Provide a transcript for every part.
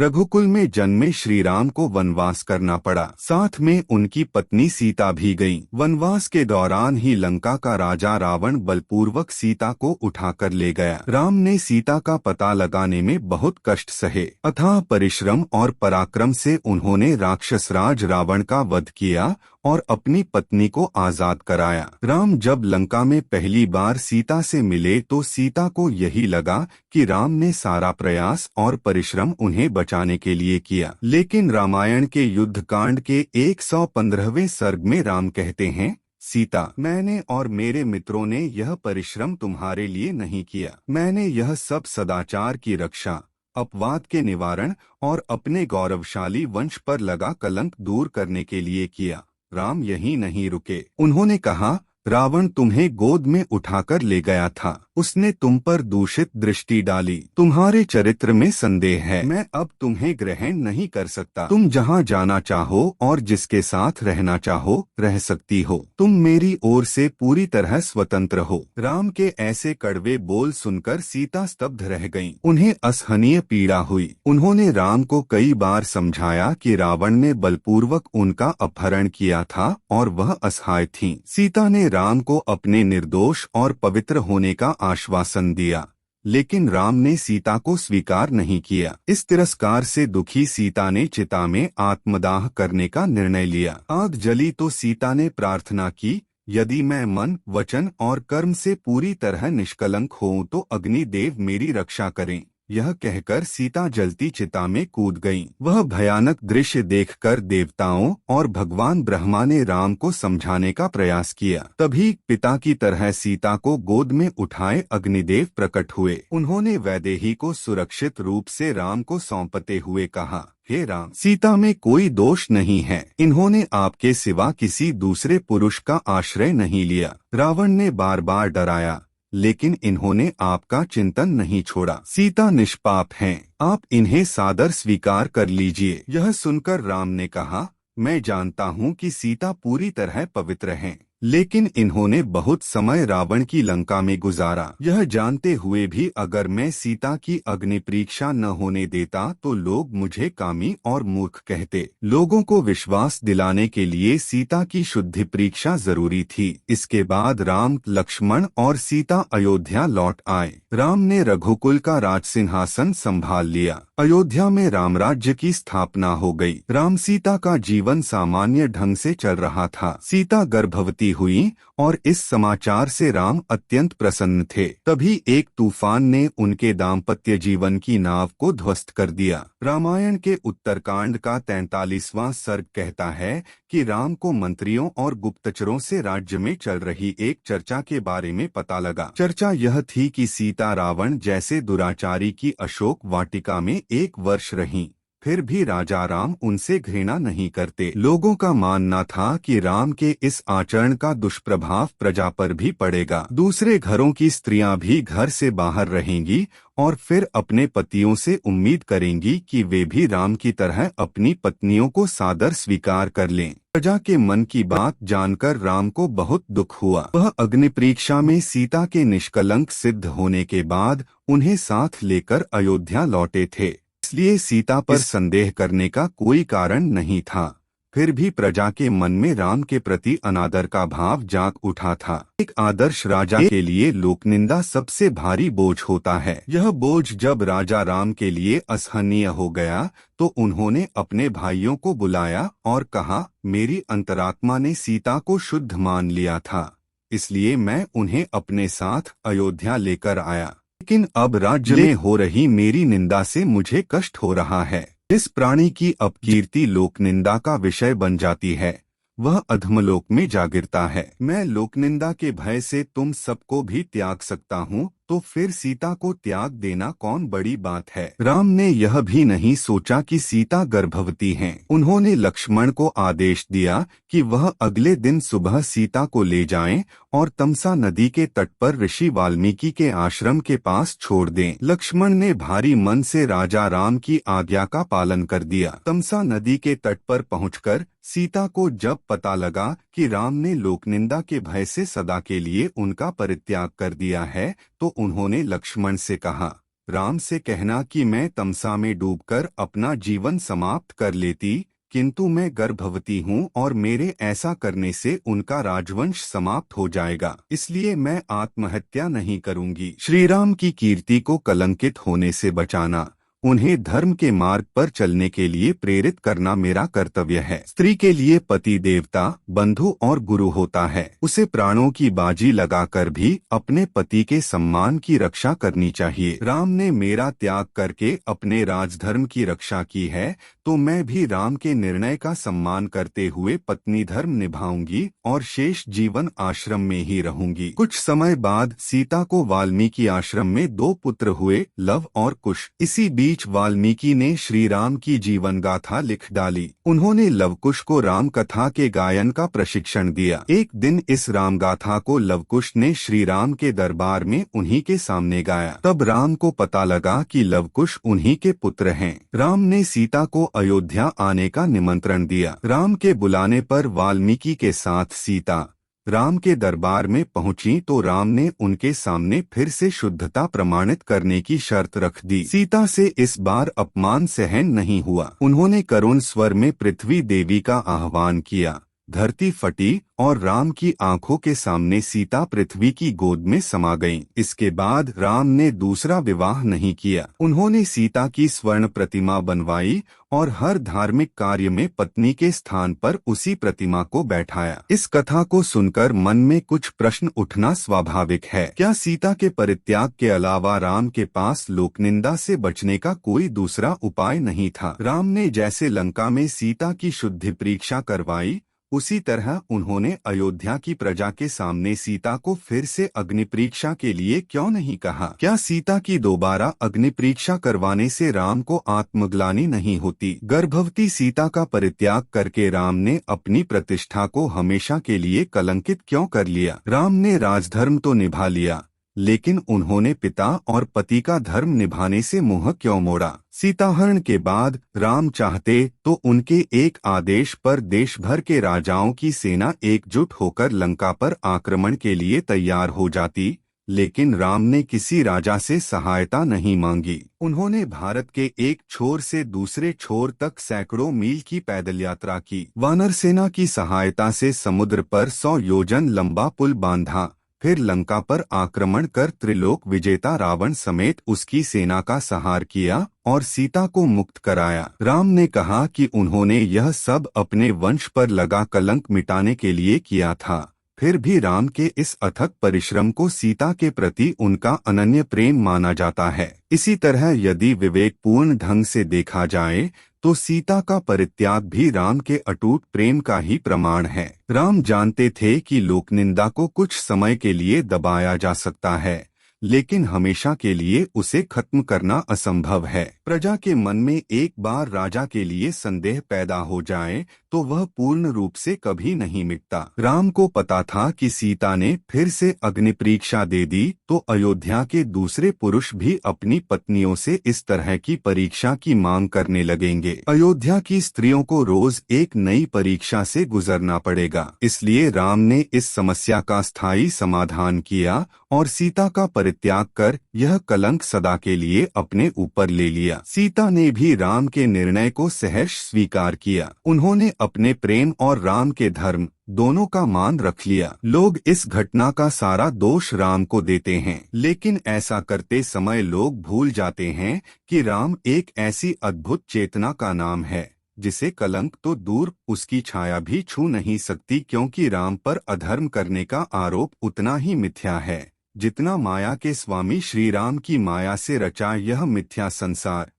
रघुकुल में जन्मे श्री राम को वनवास करना पड़ा। साथ में उनकी पत्नी सीता भी गईं। वनवास के दौरान ही लंका का राजा रावण बलपूर्वक सीता को उठाकर ले गया। राम ने सीता का पता लगाने में बहुत कष्ट सहे। अथाह परिश्रम और पराक्रम से उन्होंने राक्षसराज रावण का वध किया और अपनी पत्नी को आजाद कराया। राम जब लंका में पहली बार सीता से मिले तो सीता को यही लगा कि राम ने सारा प्रयास और परिश्रम उन्हें बचाने के लिए किया। लेकिन रामायण के युद्धकांड के 115वें सर्ग में राम कहते हैं, सीता, मैंने और मेरे मित्रों ने यह परिश्रम तुम्हारे लिए नहीं किया। मैंने यह सब सदाचार की रक्षा, अपवाद के निवारण और अपने गौरवशाली वंश पर लगा कलंक दूर करने के लिए किया। राम यहीं नहीं रुके। उन्होंने कहा, रावण तुम्हें गोद में उठाकर ले गया था। उसने तुम पर दूषित दृष्टि डाली। तुम्हारे चरित्र में संदेह है। मैं अब तुम्हें ग्रहण नहीं कर सकता। तुम जहाँ जाना चाहो और जिसके साथ रहना चाहो रह सकती हो। तुम मेरी ओर से पूरी तरह स्वतंत्र हो। राम के ऐसे कड़वे बोल सुनकर सीता स्तब्ध रह गईं। उन्हें असहनीय पीड़ा हुई। उन्होंने राम को कई बार समझाया कि रावण ने बलपूर्वक उनका अपहरण किया था और वह असहाय थीं। सीता ने राम को अपने निर्दोष और पवित्र होने का आश्वासन दिया, लेकिन राम ने सीता को स्वीकार नहीं किया। इस तिरस्कार से दुखी सीता ने चिता में आत्मदाह करने का निर्णय लिया। आग जली तो सीता ने प्रार्थना की, यदि मैं मन, वचन और कर्म से पूरी तरह निष्कलंक हूँ तो अग्निदेव मेरी रक्षा करें। यह कहकर सीता जलती चिता में कूद गईं। वह भयानक दृश्य देखकर देवताओं और भगवान ब्रह्मा ने राम को समझाने का प्रयास किया। तभी पिता की तरह सीता को गोद में उठाए अग्निदेव प्रकट हुए। उन्होंने वैदेही को सुरक्षित रूप से राम को सौंपते हुए कहा, हे राम, सीता में कोई दोष नहीं है। इन्होंने आपके सिवा किसी दूसरे पुरुष का आश्रय नहीं लिया। रावण ने बार बार डराया, लेकिन इन्होंने आपका चिंतन नहीं छोड़ा। सीता निष्पाप हैं, आप इन्हें सादर स्वीकार कर लीजिए। यह सुनकर राम ने कहा, मैं जानता हूँ कि सीता पूरी तरह पवित्र हैं, लेकिन इन्होंने बहुत समय रावण की लंका में गुजारा। यह जानते हुए भी अगर मैं सीता की अग्नि परीक्षा न होने देता तो लोग मुझे कामी और मूर्ख कहते। लोगों को विश्वास दिलाने के लिए सीता की शुद्धि परीक्षा जरूरी थी। इसके बाद राम, लक्ष्मण और सीता अयोध्या लौट आए। राम ने रघुकुल का राज सिंहासन संभाल लिया। अयोध्या में रामराज्य की स्थापना हो गई। राम सीता का जीवन सामान्य ढंग से चल रहा था। सीता गर्भवती हुई और इस समाचार से राम अत्यंत प्रसन्न थे। तभी एक तूफान ने उनके दाम्पत्य जीवन की नाव को ध्वस्त कर दिया। रामायण के उत्तरकांड का 43वां सर्ग कहता है कि राम को मंत्रियों और गुप्तचरों से राज्य में चल रही एक चर्चा के बारे में पता लगा। चर्चा यह थी कि सीता रावण जैसे दुराचारी की अशोक वाटिका में 1 वर्ष रहीं, फिर भी राजा राम उनसे घृणा नहीं करते। लोगों का मानना था कि राम के इस आचरण का दुष्प्रभाव प्रजा पर भी पड़ेगा। दूसरे घरों की स्त्रियां भी घर से बाहर रहेंगी और फिर अपने पतियों से उम्मीद करेंगी कि वे भी राम की तरह अपनी पत्नियों को सादर स्वीकार कर लें। प्रजा के मन की बात जानकर राम को बहुत दुख हुआ। वह अग्नि परीक्षा में सीता के निष्कलंक सिद्ध होने के बाद उन्हें साथ लेकर अयोध्या लौटे थे, इसलिए सीता पर संदेह करने का कोई कारण नहीं था। फिर भी प्रजा के मन में राम के प्रति अनादर का भाव जाग उठा था। एक आदर्श राजा के लिए लोकनिंदा सबसे भारी बोझ होता है। यह बोझ जब राजा राम के लिए असहनीय हो गया तो उन्होंने अपने भाइयों को बुलाया और कहा, मेरी अंतरात्मा ने सीता को शुद्ध मान लिया था, इसलिए मैं उन्हें अपने साथ अयोध्या लेकर आया। लेकिन अब राज्य में हो रही मेरी निंदा से मुझे कष्ट हो रहा है। जिस प्राणी की अपकीर्ति लोकनिंदा का विषय बन जाती है वह अधमलोक में जा गिरता है। मैं लोकनिंदा के भय से तुम सबको भी त्याग सकता हूँ, तो फिर सीता को त्याग देना कौन बड़ी बात है। राम ने यह भी नहीं सोचा कि सीता गर्भवती हैं। उन्होंने लक्ष्मण को आदेश दिया कि वह अगले दिन सुबह सीता को ले जाएं और तमसा नदी के तट पर ऋषि वाल्मीकि के आश्रम के पास छोड़ दें। लक्ष्मण ने भारी मन से राजा राम की आज्ञा का पालन कर दिया। तमसा नदी के तट पर पहुंचकर सीता को जब पता लगा कि राम ने लोकनिंदा के भय से सदा के लिए उनका परित्याग कर दिया है तो उन्होंने लक्ष्मण से कहा, राम से कहना कि मैं तमसा में डूबकर अपना जीवन समाप्त कर लेती, किंतु मैं गर्भवती हूँ और मेरे ऐसा करने से उनका राजवंश समाप्त हो जाएगा, इसलिए मैं आत्महत्या नहीं करूंगी। श्री राम की कीर्ति को कलंकित होने से बचाना, उन्हें धर्म के मार्ग पर चलने के लिए प्रेरित करना मेरा कर्तव्य है। स्त्री के लिए पति देवता, बंधु और गुरु होता है। उसे प्राणों की बाजी लगाकर भी अपने पति के सम्मान की रक्षा करनी चाहिए। राम ने मेरा त्याग करके अपने राजधर्म की रक्षा की है, तो मैं भी राम के निर्णय का सम्मान करते हुए पत्नी धर्म निभाऊंगी और शेष जीवन आश्रम में ही रहूंगी। कुछ समय बाद सीता को वाल्मीकि आश्रम में 2 पुत्र हुए, लव और कुश। इसी बीच वाल्मीकि ने श्री राम की जीवन गाथा लिख डाली। उन्होंने लवकुश को राम कथा के गायन का प्रशिक्षण दिया। एक दिन इस राम गाथा को लवकुश ने श्री राम के दरबार में उन्हीं के सामने गाया। तब राम को पता लगा कि लवकुश उन्हीं के पुत्र हैं। राम ने सीता को अयोध्या आने का निमंत्रण दिया। राम के बुलाने पर वाल्मीकि के साथ सीता राम के दरबार में पहुंची तो राम ने उनके सामने फिर से शुद्धता प्रमाणित करने की शर्त रख दी। सीता से इस बार अपमान सहन नहीं हुआ। उन्होंने करुण स्वर में पृथ्वी देवी का आह्वान किया। धरती फटी और राम की आंखों के सामने सीता पृथ्वी की गोद में समा गईं। इसके बाद राम ने दूसरा विवाह नहीं किया। उन्होंने सीता की स्वर्ण प्रतिमा बनवाई और हर धार्मिक कार्य में पत्नी के स्थान पर उसी प्रतिमा को बैठाया। इस कथा को सुनकर मन में कुछ प्रश्न उठना स्वाभाविक है। क्या सीता के परित्याग के अलावा राम के पास लोकनिंदा से बचने का कोई दूसरा उपाय नहीं था? राम ने जैसे लंका में सीता की शुद्धि परीक्षा करवाई, उसी तरह उन्होंने अयोध्या की प्रजा के सामने सीता को फिर से अग्नि परीक्षा के लिए क्यों नहीं कहा? क्या सीता की दोबारा अग्नि परीक्षा करवाने से राम को आत्मग्लानि नहीं होती? गर्भवती सीता का परित्याग करके राम ने अपनी प्रतिष्ठा को हमेशा के लिए कलंकित क्यों कर लिया? राम ने राजधर्म तो निभा लिया, लेकिन उन्होंने पिता और पति का धर्म निभाने से मुंह क्यों मोड़ा? सीताहरण के बाद राम चाहते तो उनके एक आदेश पर देश भर के राजाओं की सेना एकजुट होकर लंका पर आक्रमण के लिए तैयार हो जाती, लेकिन राम ने किसी राजा से सहायता नहीं मांगी। उन्होंने भारत के एक छोर से दूसरे छोर तक सैकड़ों मील की पैदल यात्रा की। वानर सेना की सहायता से समुद्र पर 100 योजन लंबा पुल बांधा, फिर लंका पर आक्रमण कर त्रिलोक विजेता रावण समेत उसकी सेना का संहार किया और सीता को मुक्त कराया। राम ने कहा कि उन्होंने यह सब अपने वंश पर लगा कलंक मिटाने के लिए किया था। फिर भी राम के इस अथक परिश्रम को सीता के प्रति उनका अनन्य प्रेम माना जाता है। इसी तरह यदि विवेकपूर्ण ढंग से देखा जाए तो सीता का परित्याग भी राम के अटूट प्रेम का ही प्रमाण है। राम जानते थे कि लोकनिंदा को कुछ समय के लिए दबाया जा सकता है, लेकिन हमेशा के लिए उसे खत्म करना असंभव है। प्रजा के मन में एक बार राजा के लिए संदेह पैदा हो जाए तो वह पूर्ण रूप से कभी नहीं मिटता। राम को पता था कि सीता ने फिर से अग्नि परीक्षा दे दी तो अयोध्या के दूसरे पुरुष भी अपनी पत्नियों से इस तरह की परीक्षा की मांग करने लगेंगे। अयोध्या की स्त्रियों को रोज एक नई परीक्षा से गुजरना पड़ेगा। इसलिए राम ने इस समस्या का स्थायी समाधान किया और सीता का परित्याग कर यह कलंक सदा के लिए अपने ऊपर ले लिया। सीता ने भी राम के निर्णय को सहर्ष स्वीकार किया। उन्होंने अपने प्रेम और राम के धर्म दोनों का मान रख लिया। लोग इस घटना का सारा दोष राम को देते हैं, लेकिन ऐसा करते समय लोग भूल जाते हैं कि राम एक ऐसी अद्भुत चेतना का नाम है जिसे कलंक तो दूर उसकी छाया भी छू नहीं सकती, क्योंकि राम पर अधर्म करने का आरोप उतना ही मिथ्या है जितना माया के स्वामी श्री राम की माया से रचा यह मिथ्या संसार।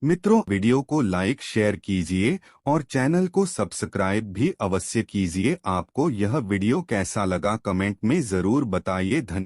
मित्रों, वीडियो को लाइक शेयर कीजिए और चैनल को सब्सक्राइब भी अवश्य कीजिए। आपको यह वीडियो कैसा लगा कमेंट में जरूर बताइए। धन्यवाद।